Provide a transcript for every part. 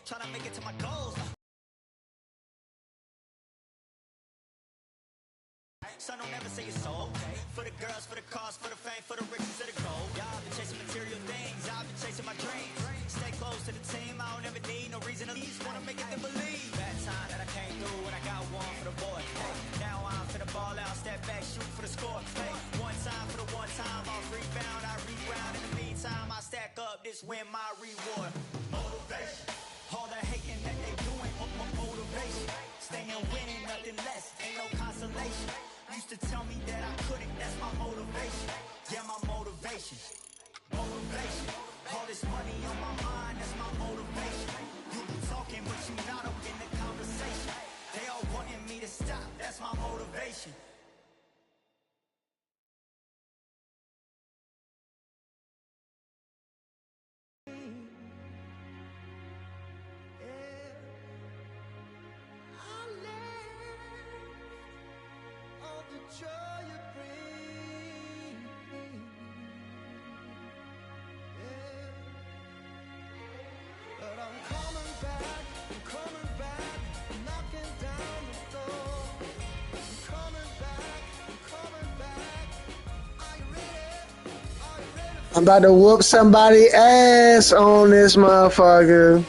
trying to make it to my goals. Son, don't ever say it's so okay. For the girls, for the cars, for the fame, for the riches, for the gold. Y'all been chasing material things, I've been chasing my dreams. Stay close to the team, I don't ever need no reason to leave. Wanna make it them believe. Bad time that I came through when I got one for the boy. Hey, now I'm finna ball out, step back, shoot for the score. Hey, one time for the one time, I'll rebound, I reground. In the meantime, I stack up, this win my reward. Motivation, all the hating that they doing, motivation. Staying winning, nothing less, ain't no consolation. Used to tell me that I couldn't, that's my motivation. Yeah, my motivation. Motivation. All this money on my mind, that's my motivation. You be talking, but you not up in the conversation. They all wanting me to stop, that's my motivation. I'm about to whoop somebody ass on this motherfucker.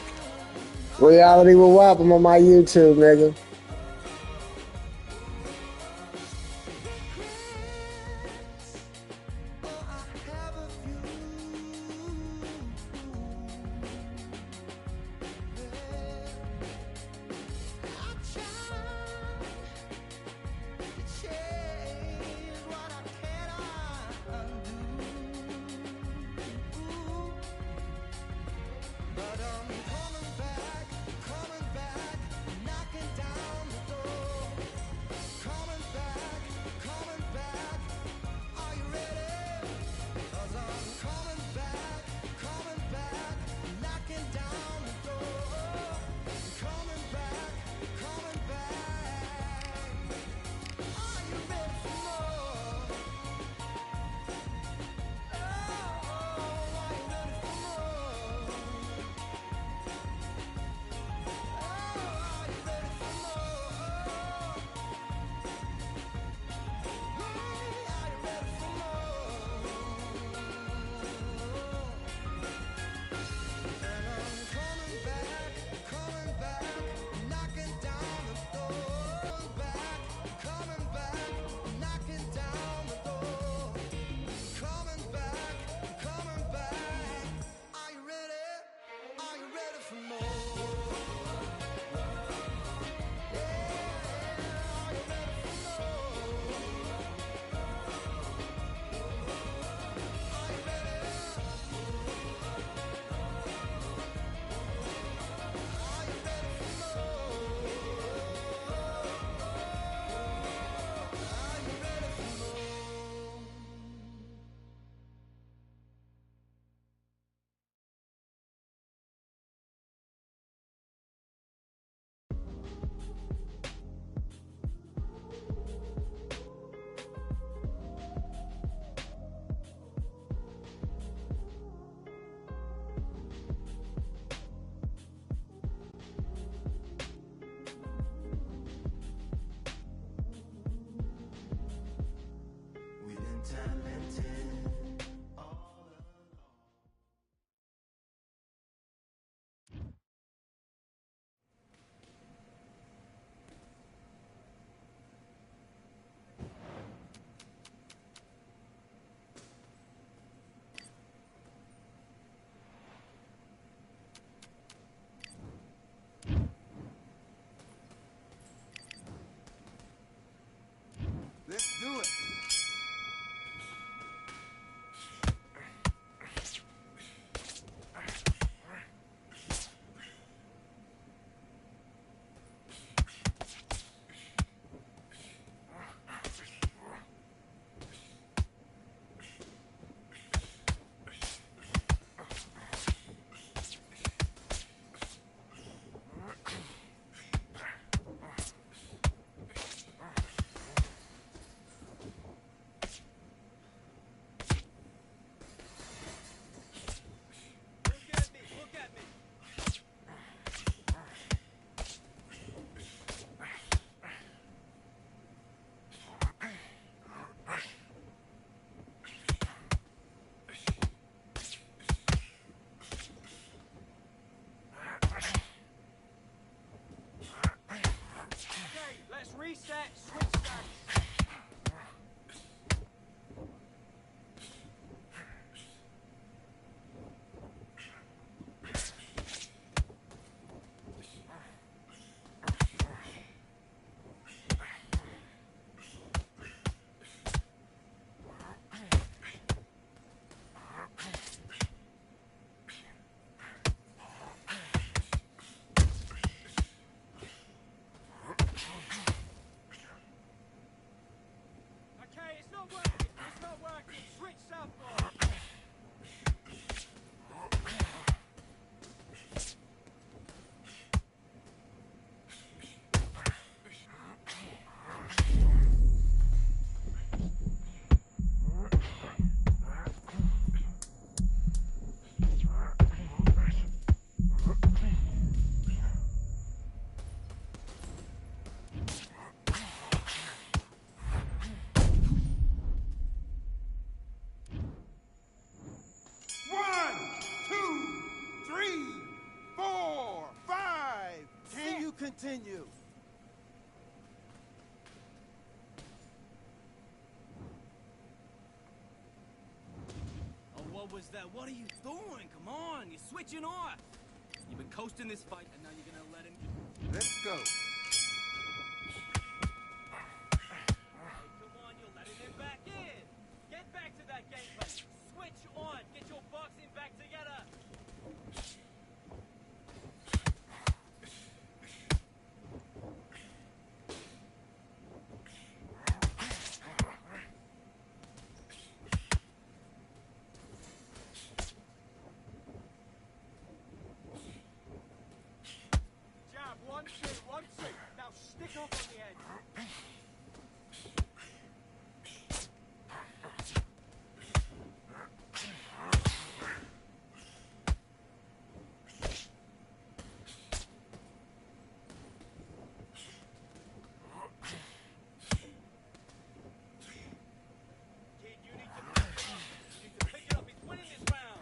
Reality with WAP. I'm on my YouTube, nigga. But I'm coming back, knocking down continue. Oh, what was that? What are you doing? Come on, you're switching off. You've been coasting this fight, and now you're gonna let him... Let's go. Hey, come on, you're letting him back in. Get back to that game plan. Switch on. Get your boxing back together. Jab, 1, 2, 1, 2. Now stick off on the edge. Kid, you need to pick it up. You need to pick it up. He's winning this round.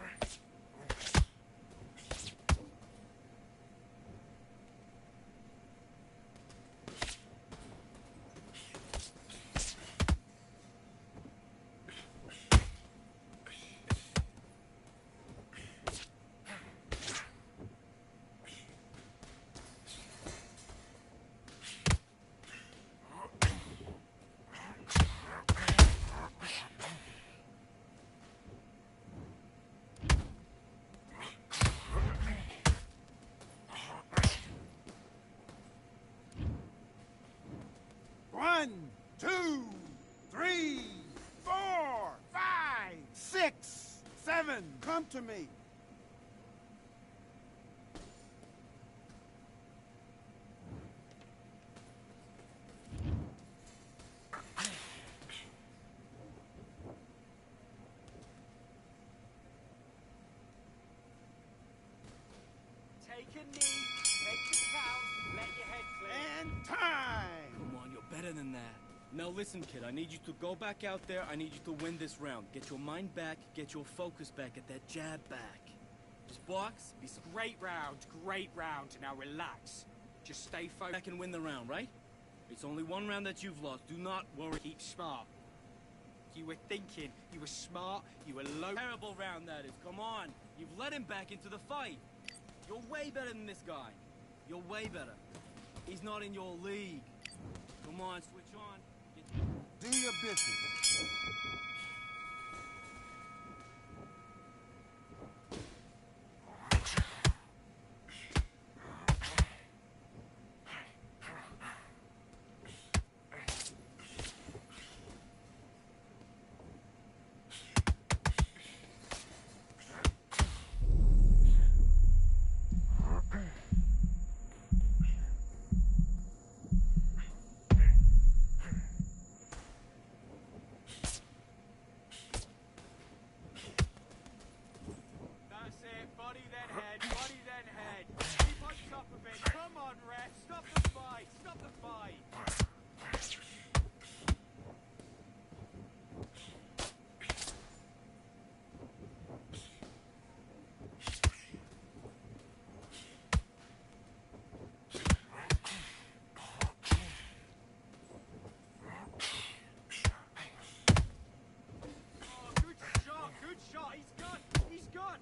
One, 2, 3, 4, 5, 6, 7. Come to me. Take a knee, take the count, let your head clear. And time. Come on, you're better than that. Now listen, kid, I need you to go back out there. I need you to win this round. Get your mind back, get your focus back, get that jab back. Just box, be Great round, great round. Now relax. Just stay focused. back and win the round, right? It's only one round that you've lost. Do not worry. Keep smart. You were thinking, you were smart, you were low. Terrible round that is. Come on. You've let him back into the fight. You're way better than this guy. You're way better. He's not in your league. Come on, switch on. Do your business. That's it. Body then head, body then head. Keep on top of it. Come on, ref. Stop the fight. Stop the fight. Oh, good shot. Good shot. He's gone. He's gone.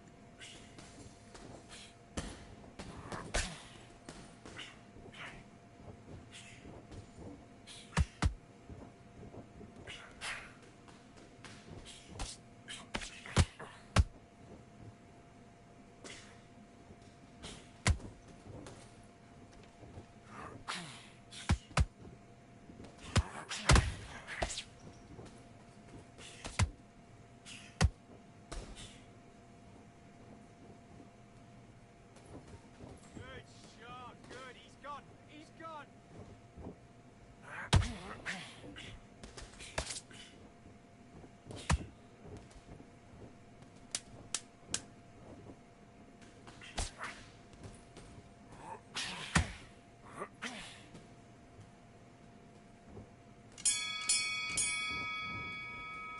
Good shot. Good. He's gone. He's gone.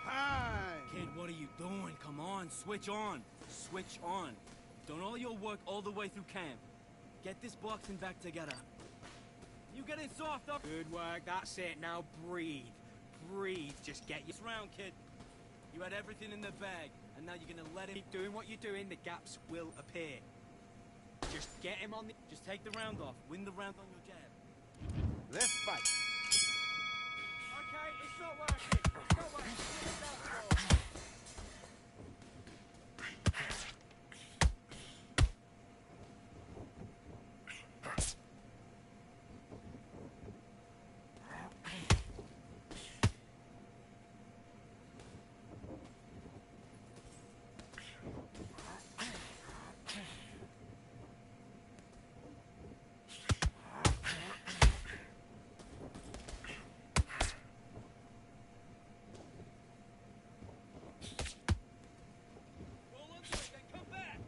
Time. Kid, what are you doing? Come on, switch on. Switch on. Done all your work all the way through camp. Get this boxing back together. You getting soft up? Good work, that's it. Now breathe. Breathe. Just get your... This round, kid. You had everything in the bag, and now you're gonna let him... Keep doing what you're doing, the gaps will appear. Just get him on the... Just take the round off. Win the round on your jab. Let's fight. Okay, it's not working. It's not working. It's not working. Roll into it, then come back.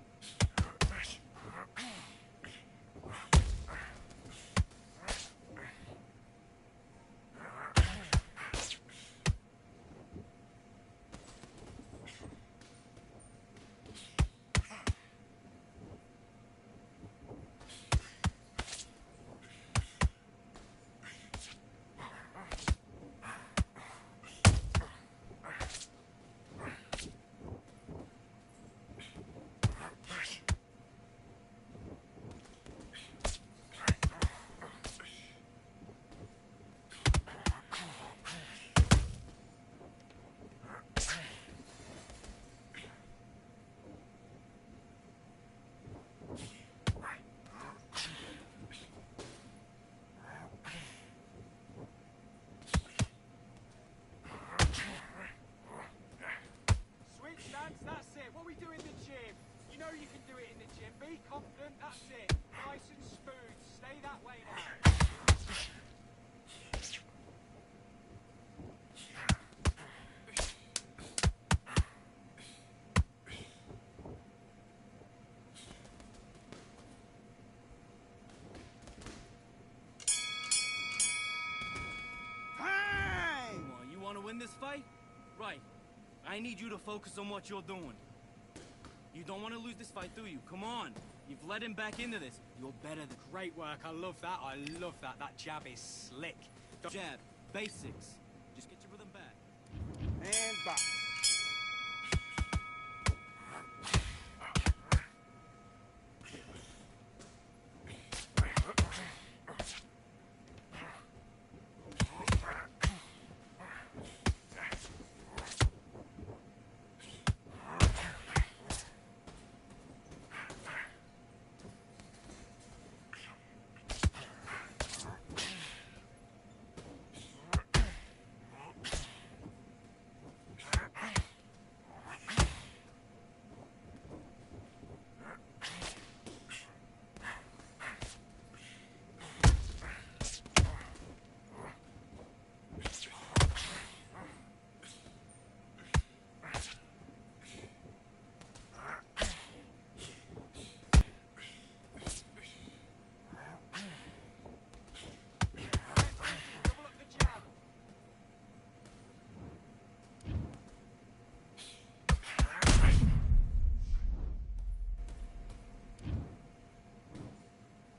Switch stance, that's it. What we do in the gym. You know you can do it in the gym. Be confident, that's it. Nice and smooth. Stay that way now. Come on, you want to win this fight? Right. I need you to focus on what you're doing. You don't want to lose this fight, do you? Come on. You've led him back into this. You're better than... Great work. I love that. I love that. That jab is slick. Jab. Basics. Just get your rhythm back. And box. Double up the jab.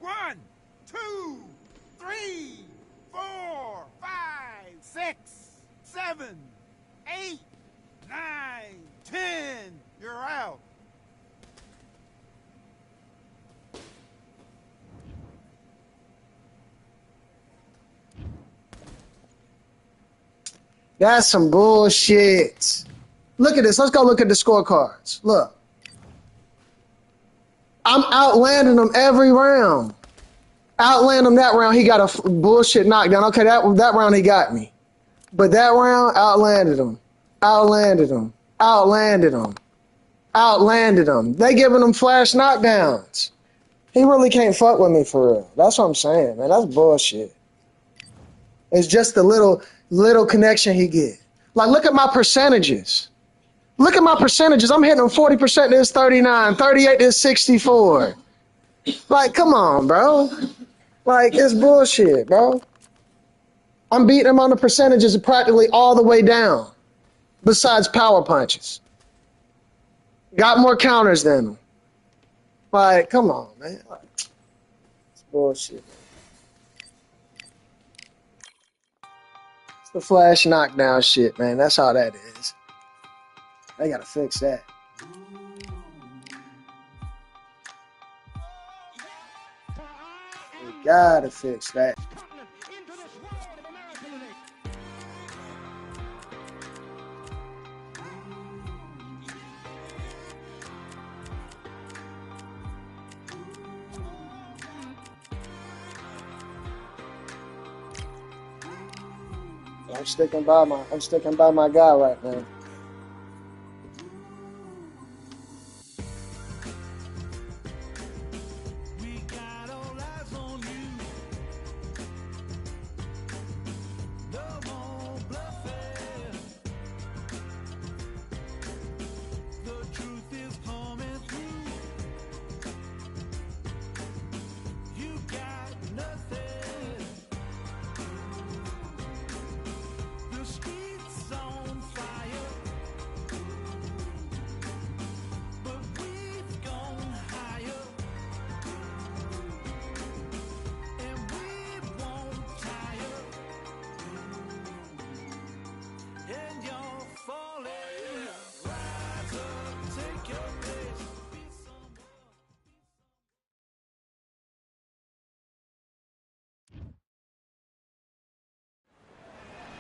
One, two, three, 4, 5, 6, 7, 8, 9, 10. You're out. That's some bullshit. Look at this. Let's go look at the scorecards. Look. I'm outlanding him every round. Outland him that round, he got a bullshit knockdown. Okay, that round he got me. But that round, outlanded him. Outlanded him. Outlanded him. Outlanded him. They giving him flash knockdowns. He really can't fuck with me for real. That's what I'm saying, man. That's bullshit. It's just the little connection he get. Like, look at my percentages. Look at my percentages. I'm hitting him 40% to his 39, 38 to his 64. Like, come on, bro. Like, it's bullshit, bro. I'm beating him on the percentages practically all the way down, besides power punches. Got more counters than him. Like, come on, man. Like, it's bullshit. The flash knockdown shit, man. That's all that is. They gotta fix that. They gotta fix that. I'm sticking by my guy right now.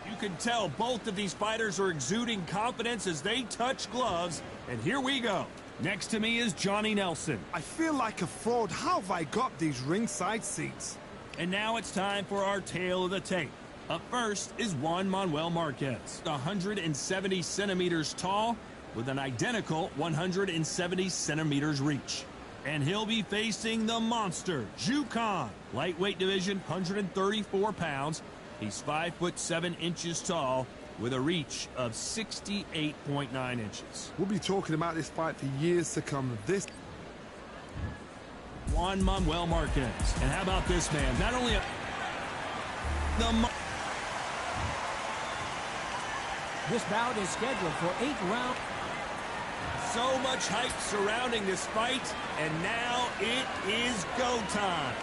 You can tell both of these fighters are exuding confidence as they touch gloves, and here we go. Next to me is Johnny Nelson. I feel like a fraud. How have I got these ringside seats? And now it's time for our tale of the tape. Up first is Juan Manuel Marquez, 170 centimeters tall with an identical 170 centimeters reach. And he'll be facing the monster, Ju Khan, lightweight division, 134 pounds. He's 5'7" tall with a reach of 68.9 inches. We'll be talking about this fight for years to come. This Juan Manuel Marquez. And how about this man? Not only This bout is scheduled for 8 rounds. so much hype surrounding this fight, and now it is go time.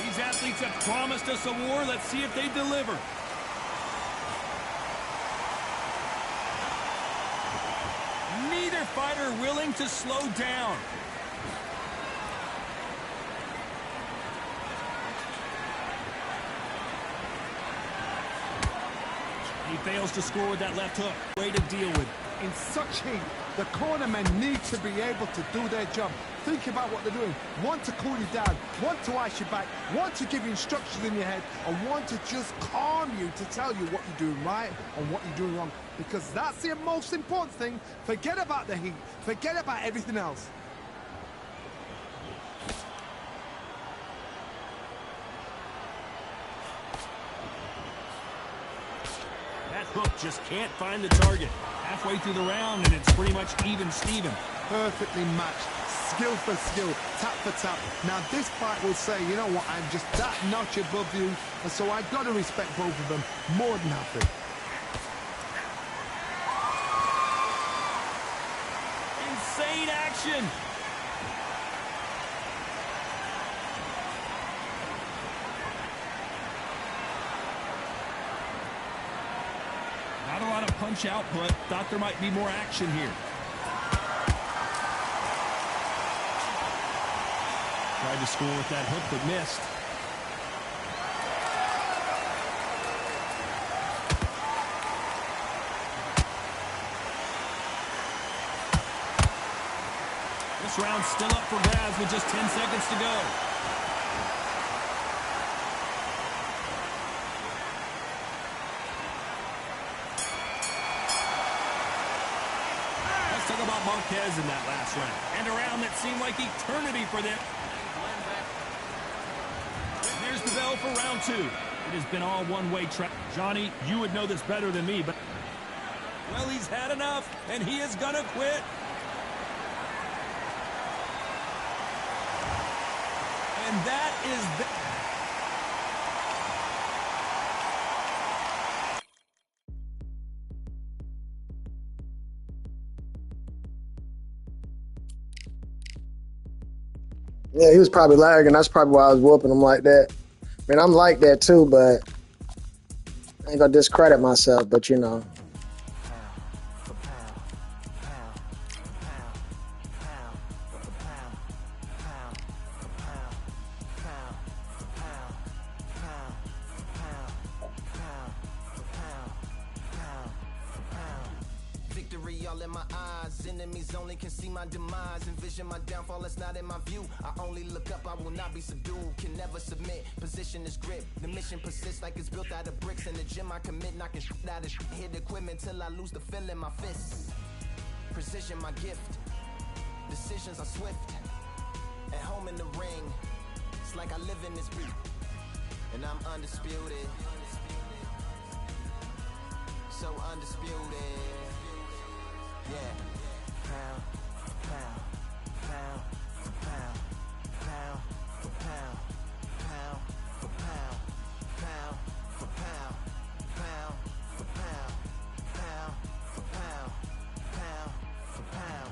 These athletes have promised us a war. Let's see if they deliver. Neither fighter willing to slow down. He fails to score with that left hook. Way to deal with. in such heat, the cornermen need to be able to do their job. Think about what they're doing. One to cool you down, one to ice you back, one to give you instructions in your head, and one to just calm you to tell you what you're doing right and what you're doing wrong. Because that's the most important thing. Forget about the heat. Forget about everything else. That hook just can't find the target. Halfway through the round, and it's pretty much even Steven. Perfectly matched, skill for skill, tap for tap. Now this fight will say, you know what, I'm just that notch above you, and so I've got to respect both of them more than happy. Insane action. Not a lot of punch output. Thought there might be more action here. Tried to score with that hook, but missed. This round's still up for grabs with just 10 seconds to go. Let's talk about Marquez in that last round. And a round that seemed like eternity for them. There's the bell for round two. It has been all one-way track. Johnny, you would know this better than me, but... well, he's had enough, and he is gonna quit. And that is the... Yeah, he was probably lagging. That's probably why I was whooping him like that. I mean, I'm like that too, but I ain't gonna discredit myself, but you know. Victory all in my eyes, enemies only can see my demise. Envision my downfall, it's not in my view. I only look up, I will not be subdued. Can never submit, position is grip. The mission persists like it's built out of bricks. In the gym I commit, knocking shit out of shit. Hit equipment till I lose the feel in my fists. Precision my gift, decisions are swift. At home in the ring, it's like I live in this beat. And I'm undisputed, so undisputed. Yeah. Pound, pound, pound, pound, pound, for pound, pound, for pound, pound, for pound, pound, for pound, pound, for pound, pound, for pound.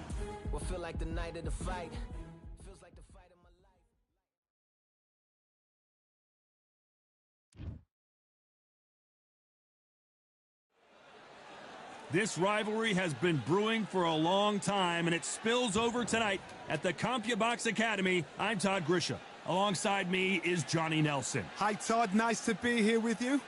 What feel like the night of the fight? Feels like the fight of my life. This rivalry has been brewing for a long time, and it spills over tonight at the CompuBox Academy. I'm Todd Grisham. Alongside me is Johnny Nelson. Hi, Todd. Nice to be here with you.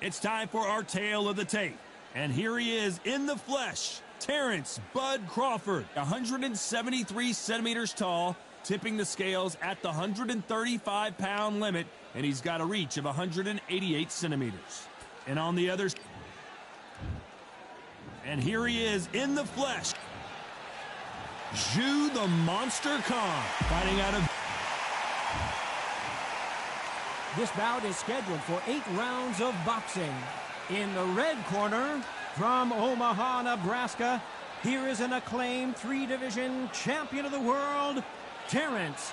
It's time for our tale of the tape. And here he is in the flesh, Terrence Bud Crawford, 173 centimeters tall, tipping the scales at the 135-pound limit, and he's got a reach of 188 centimeters. And on the other... And here he is in the flesh, Zhu the Monster Khan, fighting out of... This bout is scheduled for 8 rounds of boxing. In the red corner, from Omaha, Nebraska, here is an acclaimed 3-division champion of the world, Terrence.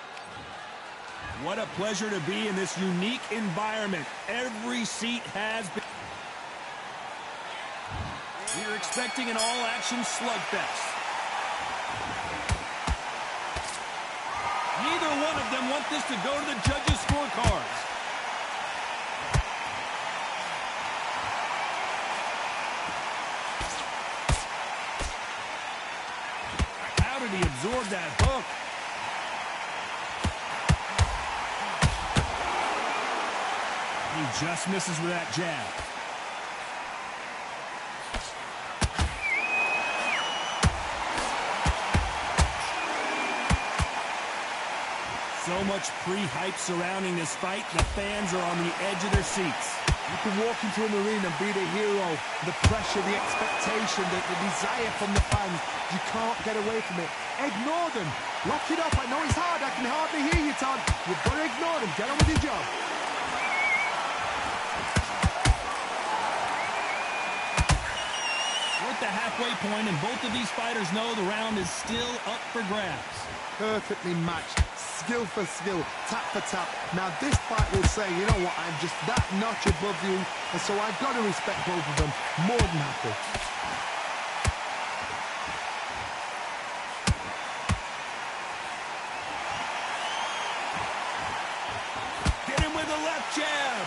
What a pleasure to be in this unique environment. Every seat has been... We're expecting an all-action slugfest. Neither one of them want this to go to the judges' scorecards. How did he absorb that hook? He just misses with that jab. So much pre-hype surrounding this fight, the fans are on the edge of their seats. You can walk into an arena and be the hero. The pressure, the expectation, the desire from the fans. You can't get away from it. Ignore them. Lock it up. I know it's hard. I can hardly hear you, Todd. You've got to ignore them. Get on with your job. We're at the halfway point, and both of these fighters know the round is still up for grabs. Perfectly matched. Skill for skill, tap for tap. Now this fight will say, you know what, I'm just that notch above you, and so I've got to respect both of them. More than happy. Get him with a left jab.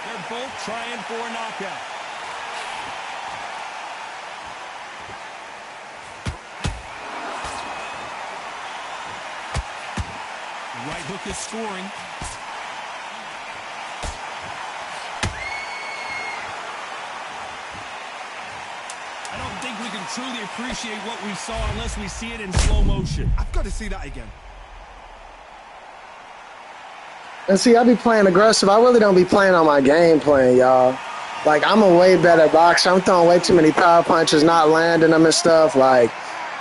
They're both trying for a knockout. Right hook is scoring. I don't think we can truly appreciate what we saw unless we see it in slow motion. I've got to see that again. And see, I be playing aggressive. I really don't be playing on my game plan, y'all. Like, I'm a way better boxer. I'm throwing way too many power punches, not landing them and stuff. Like,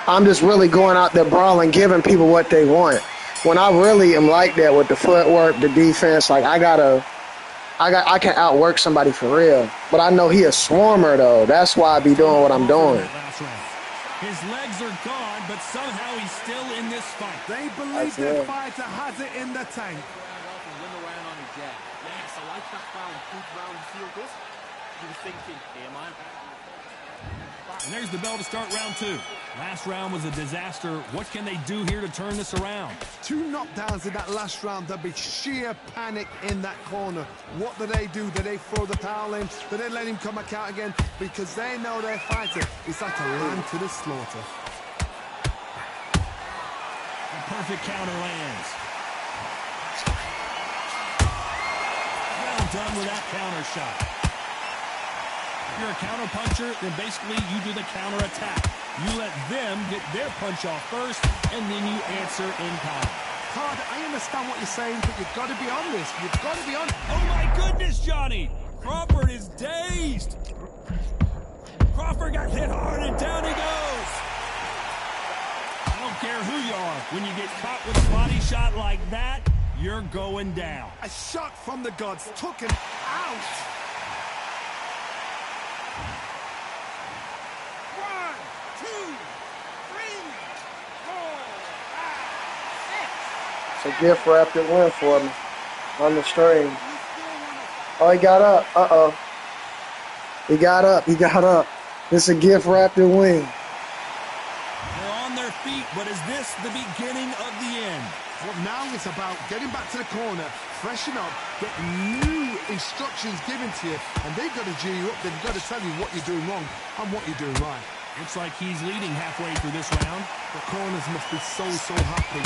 I'm just really going out there brawling, giving people what they want. When I really am like that with the footwork, the defense, like I can outwork somebody for real. But I know he a swarmer though. That's why I be doing what I'm doing. His legs are gone, but somehow he's still in this fight. They believe their fighter has it in the tank. Win the round on his jab. Yes, I like that round. Good round. You feel good? You were thinking, here, man. And there's the bell to start round 2. Last round was a disaster. What can they do here to turn this around? 2 knockdowns in that last round. There'll be sheer panic in that corner. What do? Do they throw the towel in? Do they let him come back out again? Because they know their fighter is like a lamb to the slaughter. A perfect counter lands. Well done with that counter shot. If you're a counter puncher, then basically you do the counter attack. You let them get their punch off first, and then you answer in kind. Todd, I understand what you're saying, but you've got to be on this. You've got to be on. Oh my goodness, Johnny! Crawford is dazed. Crawford got hit hard, and down he goes. I don't care who you are. When you get caught with a body shot like that, you're going down. A shot from the gods took him out. 1, 2, 3, 4, 5, 6. It's a gift wrapped it win for me on the stream. Oh, he got up. Uh-oh. He got up. He got up. It's a gift wrapped it win. They're on their feet, but is this the beginning of the end? Well, now it's about getting back to the corner, freshen up, get new instructions given to you, and they've got to G you up. They've got to tell you what you're doing wrong and what you're doing right. Looks like he's leading halfway through this round. The corners must be so happy.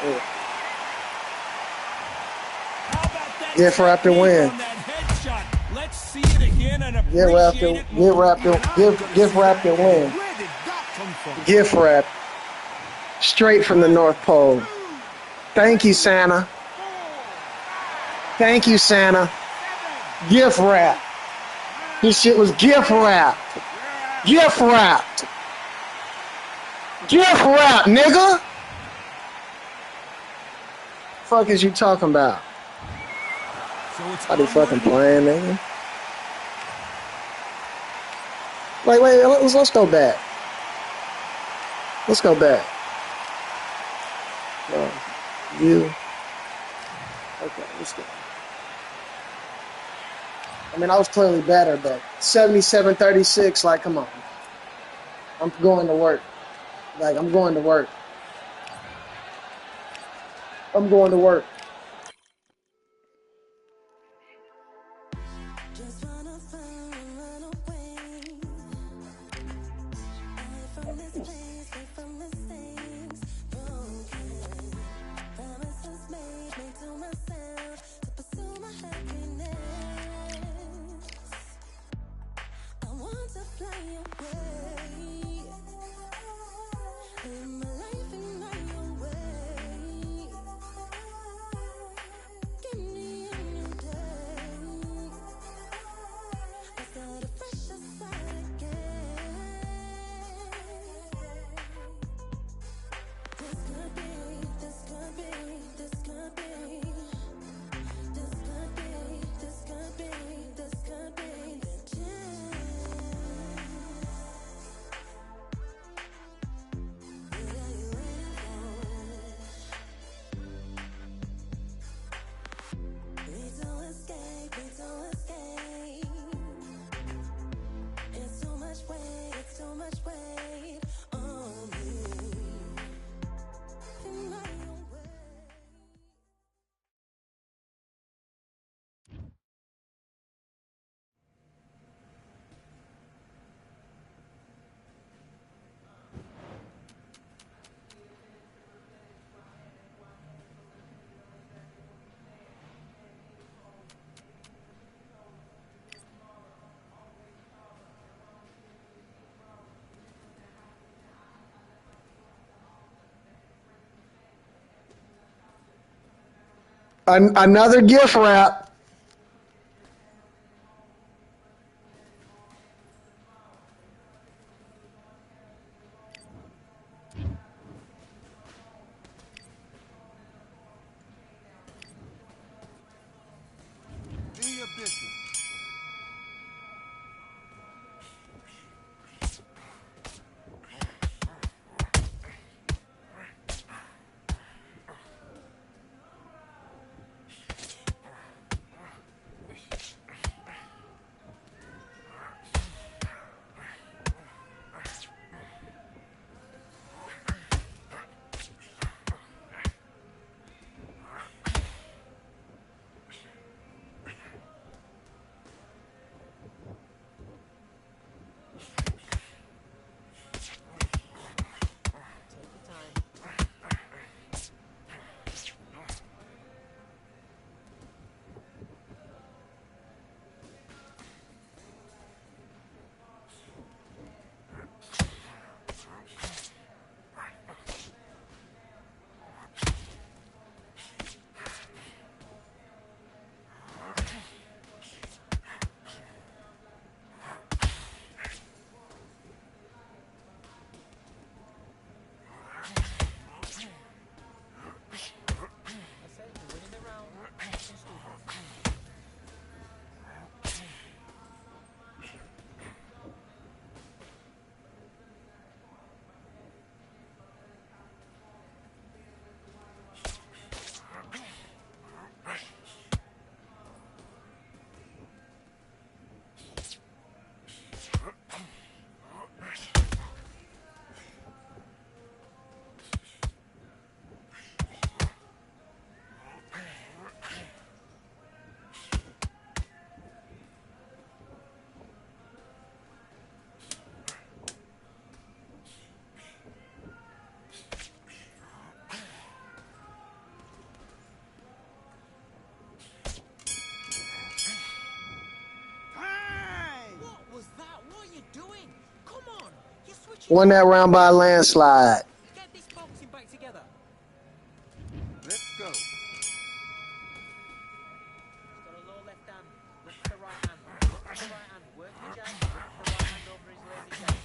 Yeah. How about that Gift wrapped it win. on that headshot? Let's see it again and appreciate it more. Gift wrapped it win. Where did that come from? Gift wrap. Straight from the North Pole. Thank you, Santa. Thank you, Santa. Gift wrap. This shit was gift wrapped. Gift wrapped. Gift wrap, nigga. Fuck is you talking about? So it's Are they fucking playing, nigga? Wait, let's go back. Let's go back. You. Okay, let's go. I mean, I was clearly better, but 77-36, like, come on. I'm going to work. Like, I'm going to work. I'm going to work. Just wanna find and run away. Away from this place, away from mistakes. Broken promises made to myself to pursue my happiness. I want to fly away, live my life in my own way. Give me a new day. I start afresh aside again. This could be, this could be, this could be. This could be, this could be, this could be the chance. What are you waiting for? Need to escape, need to escape. It's too much weight, it's too much weight on me. In my own way. Another gift wrap. Do your business. Won that round by a landslide. Get this boxing back together. Let's go. Got a low left hand. Look to the right hand. Look to the right hand. Work the jab. Look to the right hand over his lazy jab.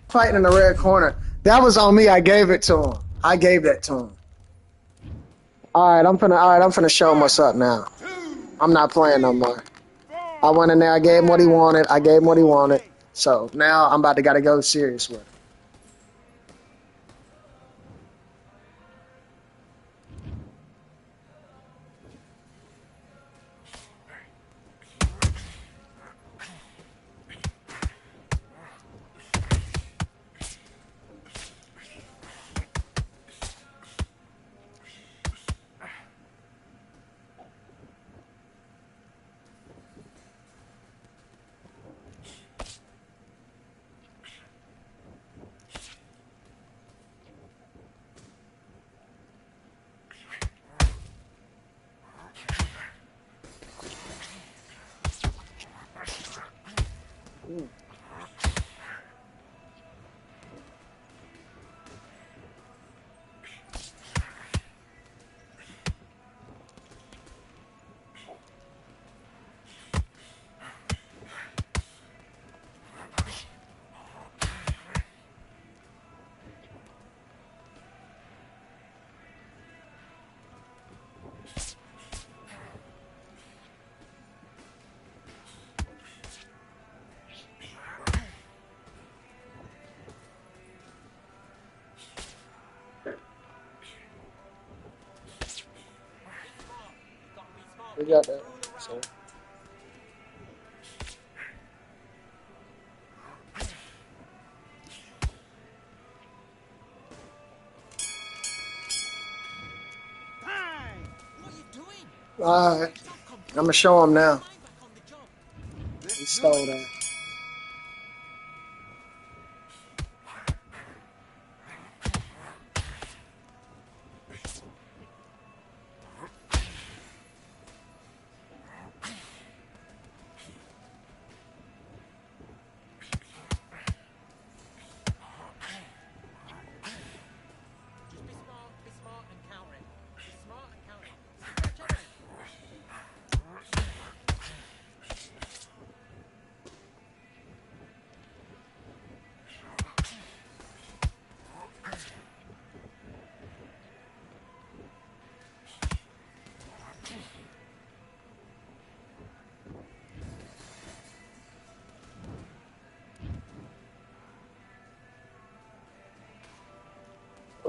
Fighting in the red corner. That was on me. I gave it to him. I gave that to him. All right, I'm finna show him what's up now. I'm not playing no more. I went in there. I gave him what he wanted. So now I'm about to gotta go serious with it. We got that. So. All right, I'm gonna show him now. He stole that.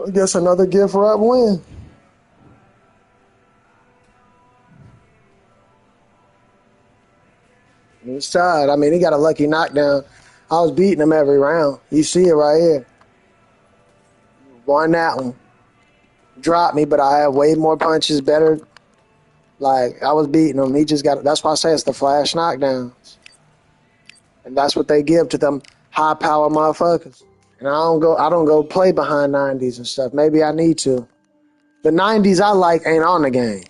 I guess another gift wrap win. He was tired. I mean, he got a lucky knockdown. I was beating him every round. You see it right here. Won that one. Dropped me, but I had way more punches, better. Like, I was beating him. He just got, that's why I say it's the flash knockdowns. And that's what they give to them high power motherfuckers. And I don't go play behind 90s and stuff. Maybe I need to. The 90s I like ain't on the game.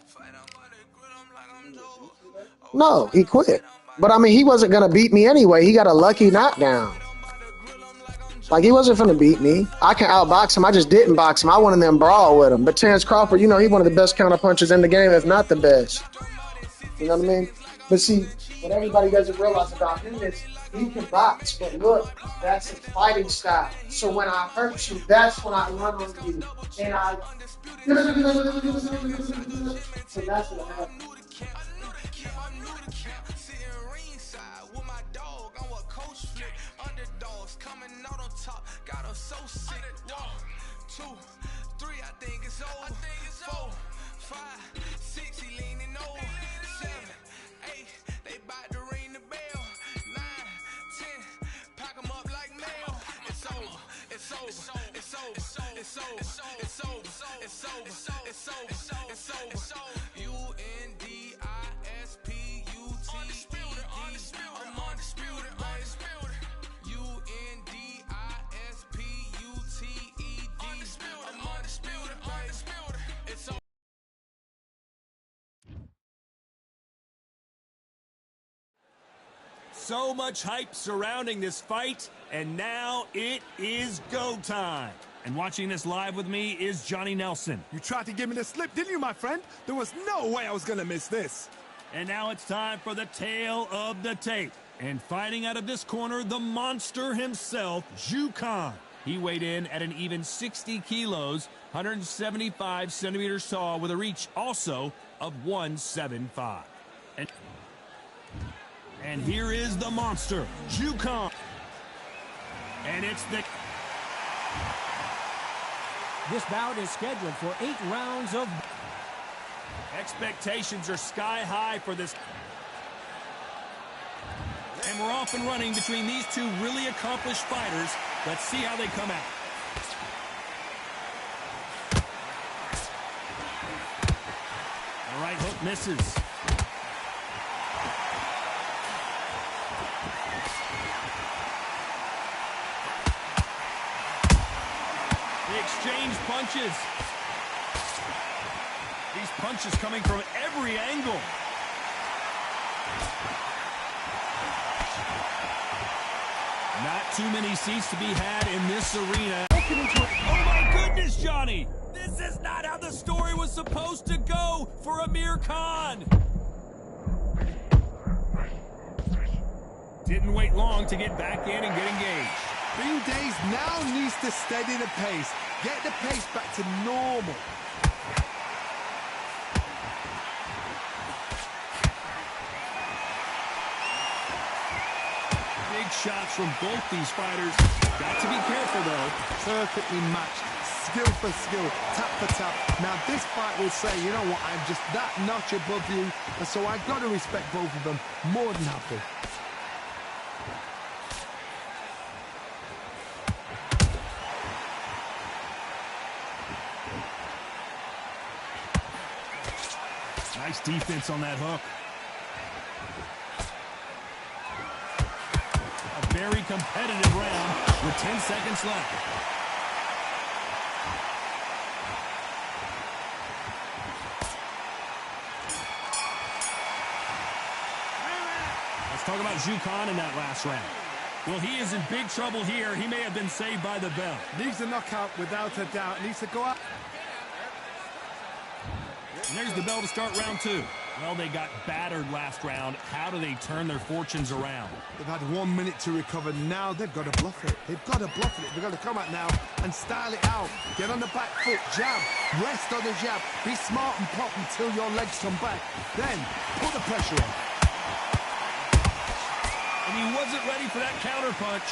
No, he quit. But I mean, he wasn't gonna beat me anyway. He got a lucky knockdown. Like, he wasn't finna beat me. I can outbox him. I just didn't box him. I wanted them brawl with him. But Terrence Crawford, you know, he's one of the best counter punchers in the game, if not the best. You know what I mean? But see, what everybody doesn't realize about him is he can box, but look, that's his fighting style. So when I hurt you, that's when I run on you. And I... So that's what happened. So sick. 1, 2, 3, I think it's over. 4, 5, 6, he leaning over. 7, 8, they bout to ring the bell. 9, 10, pack 'em up like mail. It's over. It's over. It's over. It's over. It's over. It's over. It's over. It's over. It's over. So much hype surrounding this fight, and now it is go time. And watching this live with me is Johnny Nelson. You tried to give me the slip, didn't you, my friend? There was no way I was going to miss this. And now it's time for the tale of the tape. And fighting out of this corner, the monster himself, goooo. He weighed in at an even 60 kilos, 175 centimeters tall, with a reach also of 175. And here is the monster, goooo. And it's the... This bout is scheduled for 8 rounds of... Expectations are sky high for this. And we're off and running between these two really accomplished fighters. Let's see how they come out. All right, hook misses. They exchange punches. These punches coming from every angle. Not too many seats to be had in this arena. Oh my goodness, Johnny! This is not how the story was supposed to go for Amir Khan. Didn't wait long to get back in and get engaged. Bean Days now needs to steady the pace. Get the pace back to normal. Big shots from both these fighters. Got to be careful, though. Perfectly matched. Skill for skill. Tap for tap. Now, this fight will say, you know what, I'm just that notch above you. And so I've got to respect both of them. More than happy. Nice defense on that hook. A very competitive round with 10 seconds left. Let's talk about goooo in that last round. Well, he is in big trouble here. He may have been saved by the bell. Needs a knockout without a doubt. Needs to go out. And there's the bell to start round 2. Well, they got battered last round. How do they turn their fortunes around? They've had 1 minute to recover. Now they've got to bluff it. They've got to bluff it. They've got to come out now and style it out. Get on the back foot, jab, rest on the jab. Be smart and pop until your legs come back. Then put the pressure on. And he wasn't ready for that counter punch.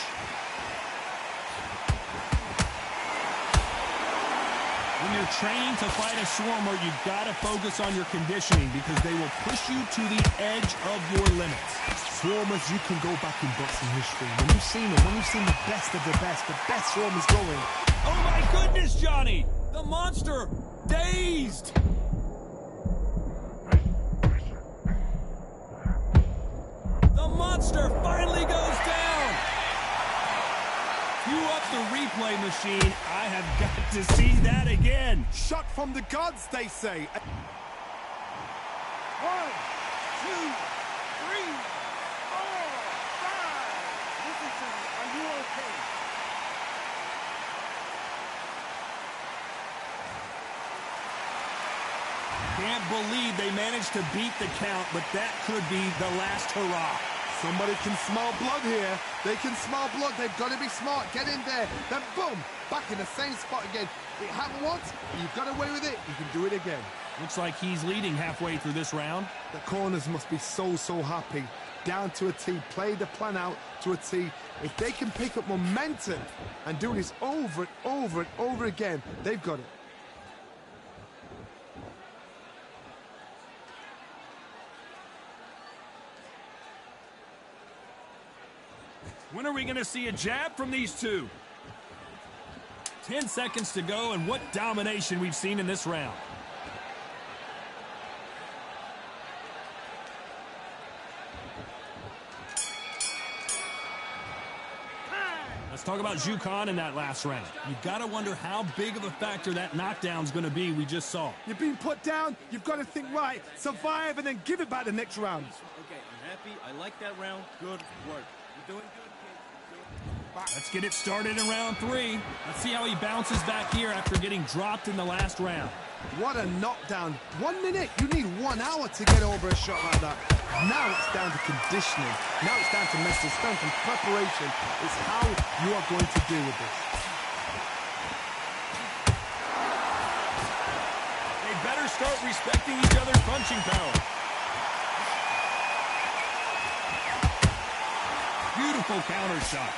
When you're training to fight a Swarmer, you've got to focus on your conditioning because they will push you to the edge of your limits. Swarmers, you can go back in boxing history. When you've seen them, when you've seen the best of the best Swarmers going. Oh my goodness, Johnny! The monster, dazed! The monster finally goes down! Cue up the replay machine. I have got to see that again. Shot from the gods, they say. 1, 2, 3, 4, 5. Listen to me. Are you okay? Can't believe they managed to beat the count, but that could be the last hurrah. Somebody can smell blood here. They can smell blood. They've got to be smart. Get in there. Then boom, back in the same spot again. It happened once. You've got away with it. You can do it again. Looks like he's leading halfway through this round. The corners must be so happy. Down to a T. Play the plan out to a T. If they can pick up momentum and do this over and over and over again, they've got it. When are we going to see a jab from these two? 10 seconds to go, and what domination we've seen in this round. Let's talk about Khan in that last round. You got to wonder how big of a factor that knockdown's going to be we just saw. You've been put down, you've got to think right, survive, and then give it back the next round. Okay, I'm happy. I like that round. Good work. You're doing good, kid. Let's get it started in round 3. Let's see how he bounces back here after getting dropped in the last round. What a knockdown. 1 minute, you need 1 hour to get over a shot like that. Now it's down to conditioning. Now it's down to mental strength and preparation. It's how you are going to deal with this. They better start respecting each other's punching power. Beautiful counter shot.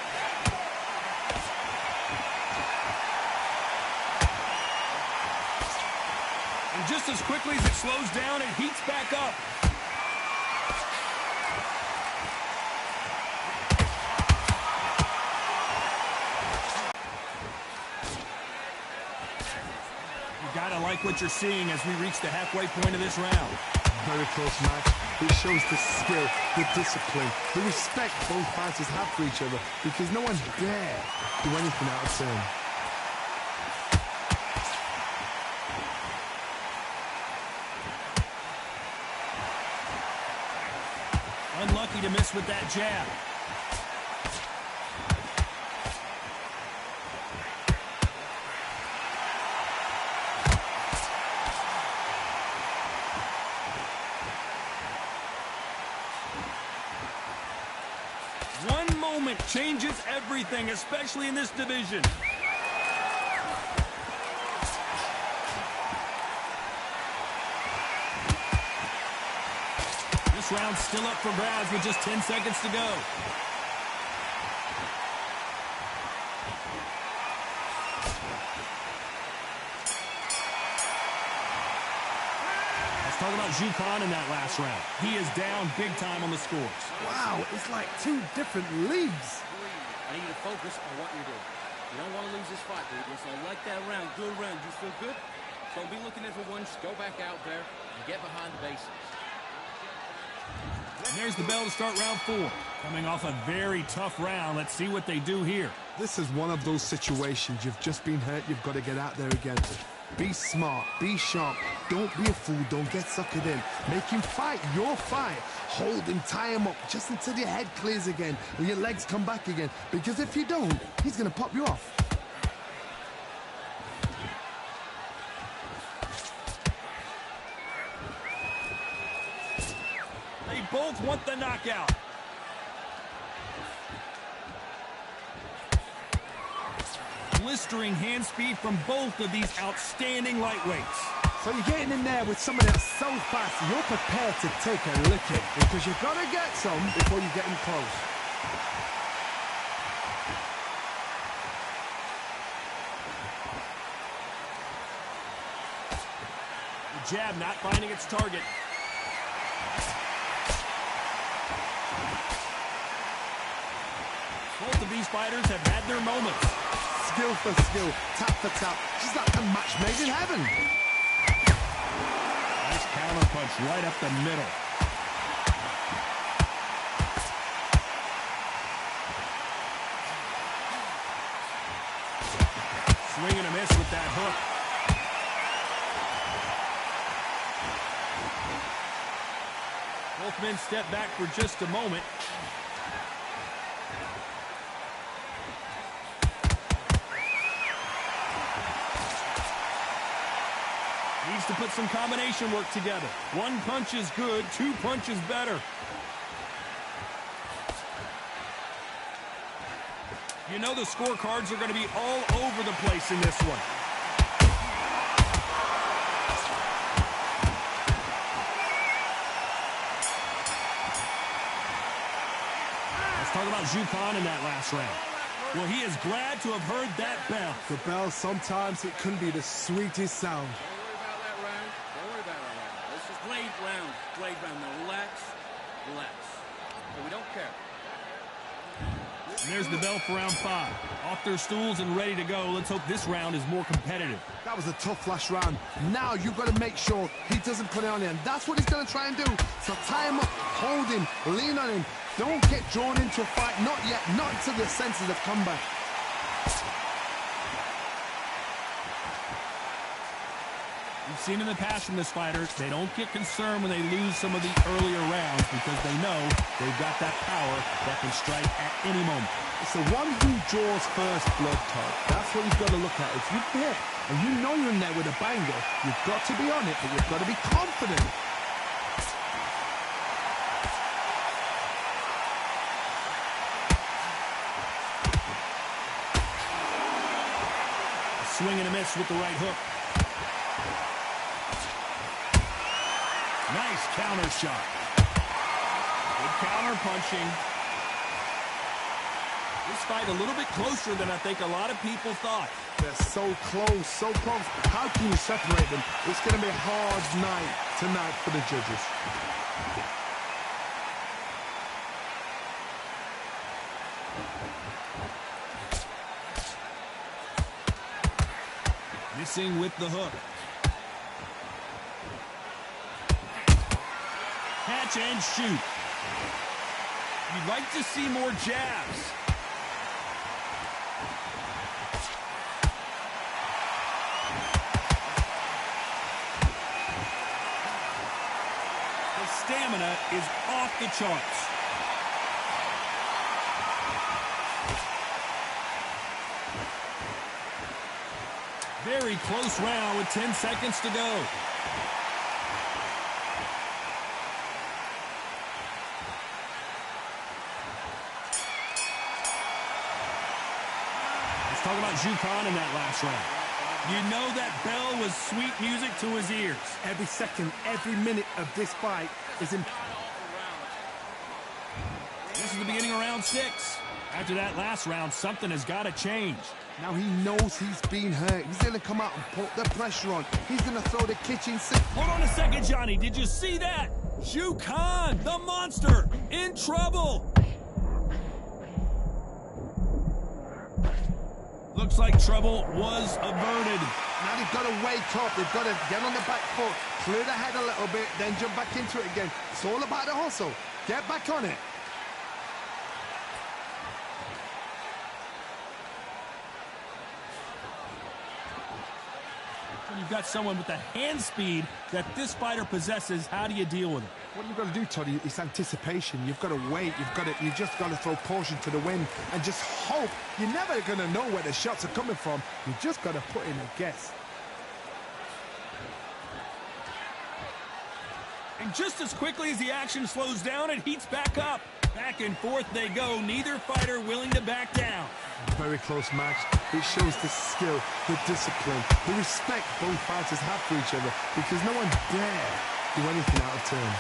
And just as quickly as it slows down, it heats back up. You gotta like what you're seeing as we reach the halfway point of this round. Very close match. It shows the skill, the discipline, the respect both fighters have for each other, because no one dare do anything out of turn. Unlucky to miss with that jab. One moment changes everything, especially in this division. This round's still up for grabs with just 10 seconds to go. Let's talk about Khan in that last round. He is down big time on the scores. Wow, it's like 2 different leagues. I need you to focus on what you're doing. You don't want to lose this fight, baby. So I like that round. Good round. You feel good? Don't be looking there for one. Just go back out there and get behind the basics. And there's the bell to start round 4. Coming off a very tough round, let's see what they do here. This is one of those situations. You've just been hurt, you've got to get out there again. Be smart, be sharp, don't be a fool, don't get suckered in. Make him fight your fight. Hold him, tie him up, just until your head clears again and your legs come back again. Because if you don't, he's going to pop you off. They both want the knockout. Blistering hand speed from both of these outstanding lightweights. So you're getting in there with somebody that's so fast, you're prepared to take a licking because you've got to get some before you get in close. The jab not finding its target. Both of these fighters have had their moments. Skill for skill, tap for tap, just like a match made in heaven. Nice counter punch right up the middle. Swing and a miss with that hook. Both men step back for just a moment. Needs to put some combination work together. One punch is good, 2 punches better. You know the scorecards are going to be all over the place in this one. Let's talk about Khan in that last round. Well, he is glad to have heard that bell. The bell, sometimes it can be the sweetest sound. Blade round now. Relax. So we don't care. And there's the bell for round 5. Off their stools and ready to go. Let's hope this round is more competitive. That was a tough last round. Now you've got to make sure he doesn't put it on him. That's what he's going to try and do. So tie him up, hold him, lean on him. Don't get drawn into a fight. Not yet. Not until the senses have come back. seen in the past from this fighter, they don't get concerned when they lose some of the earlier rounds because they know they've got that power that can strike at any moment. It's the one who draws first blood, Todd. That's what you've got to look at. If you're there and you know you're in there with a banger, you've got to be on it, but you've got to be confident. Swing and a miss with the right hook. Nice counter shot. Good counter punching. This fight a little bit closer than I think a lot of people thought. They're so close, so close. How can you separate them? It's going to be a hard night tonight for the judges. Missing with the hook. Catch and shoot. You'd like to see more jabs. The stamina is off the charts. Very close round with 10 seconds to go. Let's talk about Jukan in that last round. You know that bell was sweet music to his ears. Every second, every minute of this fight is important. This is the beginning of round 6. After that last round, something has got to change. Now he knows he's been hurt. He's going to come out and put the pressure on. He's going to throw the kitchen sink. Hold on a second, Johnny. Did you see that? Jukan, the monster, in trouble. Looks like trouble was averted. Now they've got to wake up. They've got to get on the back foot, clear the head a little bit, then jump back into it again. It's all about the hustle. Get back on it. When you've got someone with the hand speed that this fighter possesses, how do you deal with it? What you've got to do, Toddy, is anticipation. You've got to wait. You just got to throw caution to the wind and just hope. You're never going to know where the shots are coming from. You just got to put in a guess. And just as quickly as the action slows down, it heats back up. Back and forth they go, neither fighter willing to back down. Very close match. It shows the skill, the discipline, the respect both fighters have for each other because no one dare do anything out of turn.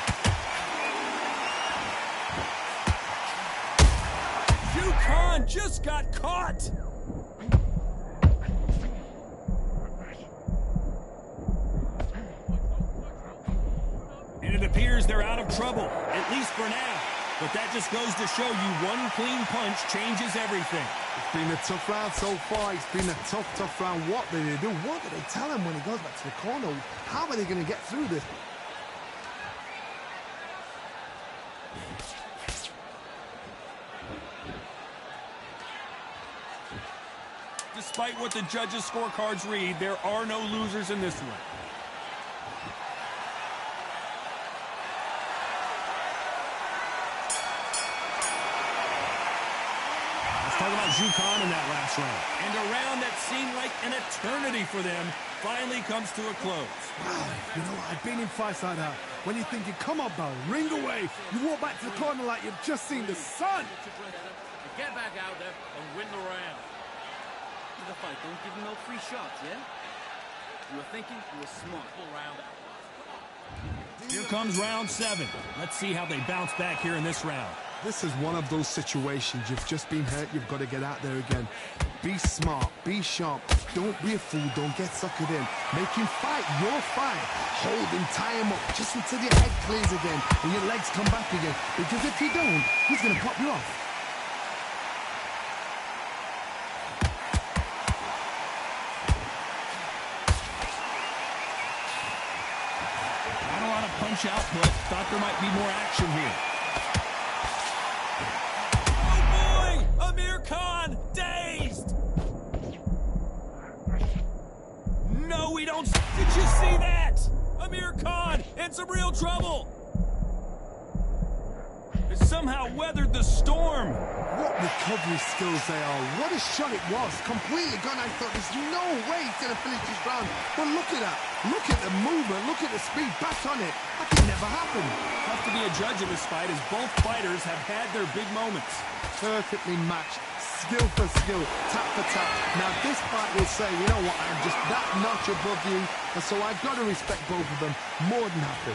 Jukan just got caught. And it appears they're out of trouble, at least for now. But that just goes to show you one clean punch changes everything. It's been a tough round so far. It's been a tough round. What do they do? What do they tell him when he goes back to the corner? How are they going to get through this? Despite what the judges' scorecards read, there are no losers in this one. Talk about Jukan in that last round. And a round that seemed like an eternity for them finally comes to a close. Wow, you know, I've been in fights like that. When you're thinking, come on, Bell, ring away. You walk back to the corner like you've just seen the sun. Get back out there and win the round. The fight, don't give him no free shots, yeah? You were thinking, you were smart. Full round. Here comes round 7. Let's see how they bounce back here in this round. This is one of those situations. You've just been hurt. You've got to get out there again. Be smart. Be sharp. Don't be a fool. Don't get suckered in. Make him fight your fight. Hold him. Tie him up just until your head clears again and your legs come back again. Because if you don't, he's going to pop you off. Not a lot of punch output. Thought there might be more action here. Dazed! No, we don't. Did you see that? Amir Khan in some real trouble. Has somehow weathered the storm. What recovery skills they are. What a shot it was. Completely gone. I thought there's no way he's going to finish this round. But look at that. Look at the movement. Look at the speed. Back on it. That could never happen. Tough to be a judge of this fight as both fighters have had their big moments. Perfectly matched. Skill for skill. Tap for tap. Now this fight will say, you know what, I'm just that notch above you. And so I've got to respect both of them more than happy.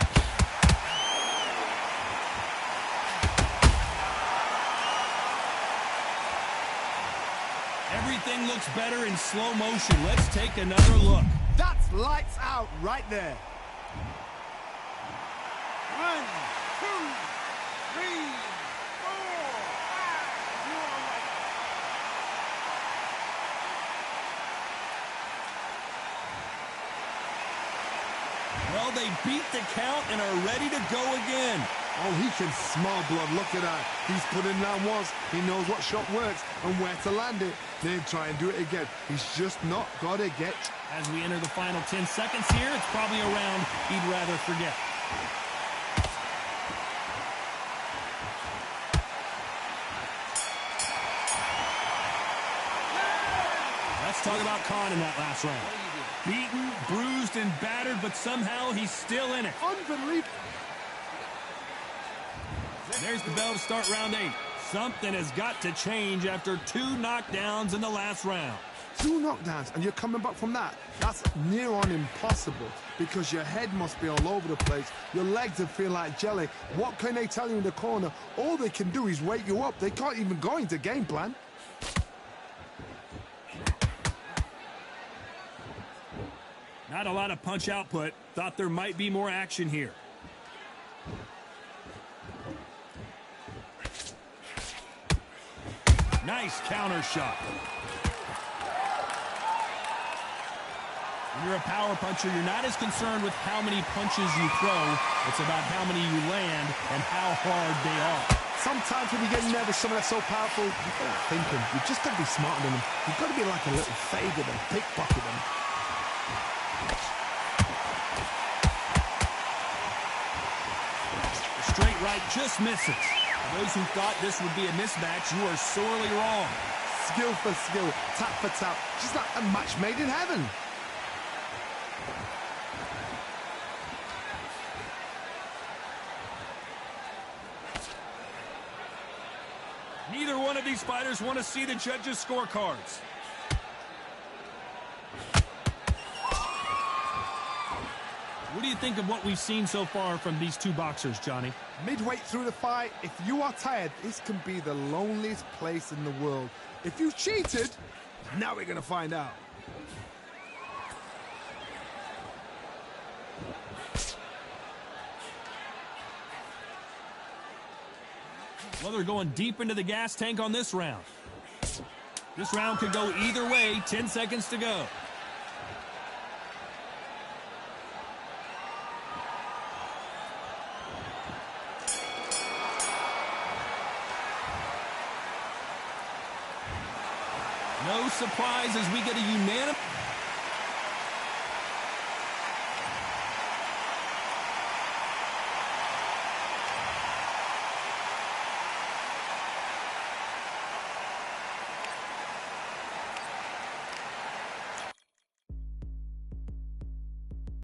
Everything looks better in slow motion. Let's take another look. That's lights out right there. 1, 2, 3, 4, 5. You are right. Well, they beat the count and are ready to go again. Oh, he can smell blood. Look at that. He's put it down once. He knows what shot works and where to land it. Then try and do it again. He's just not got to get. As we enter the final 10 seconds here, it's probably a round he'd rather forget. Let's talk about Khan in that last round. Beaten, bruised, and battered, but somehow he's still in it. Unbelievable. There's the bell to start round 8. Something has got to change after 2 knockdowns in the last round. 2 knockdowns, and you're coming back from that. That's near on impossible because your head must be all over the place. Your legs will feel like jelly. What can they tell you in the corner? All they can do is wake you up. They can't even go into game plan. Not a lot of punch output. Thought there might be more action here. Nice counter shot. When you're a power puncher, you're not as concerned with how many punches you throw. It's about how many you land and how hard they are. Sometimes when you get nervous, someone that's so powerful, you've got to think him. You've just got to be smarter than him. You've got to be like a little faggot and pickpocket him. The straight right just misses. For those who thought this would be a mismatch, you are sorely wrong. Skill for skill, tap for tap. Just like a match made in heaven. Neither one of these fighters want to see the judges' scorecards. What do you think of what we've seen so far from these two boxers, Johnny? Midway through the fight, if you are tired, this can be the loneliest place in the world. If you cheated, now we're going to find out. Well, they're going deep into the gas tank on this round. This round could go either way. 10 seconds to go. No surprise as we get a unanimous...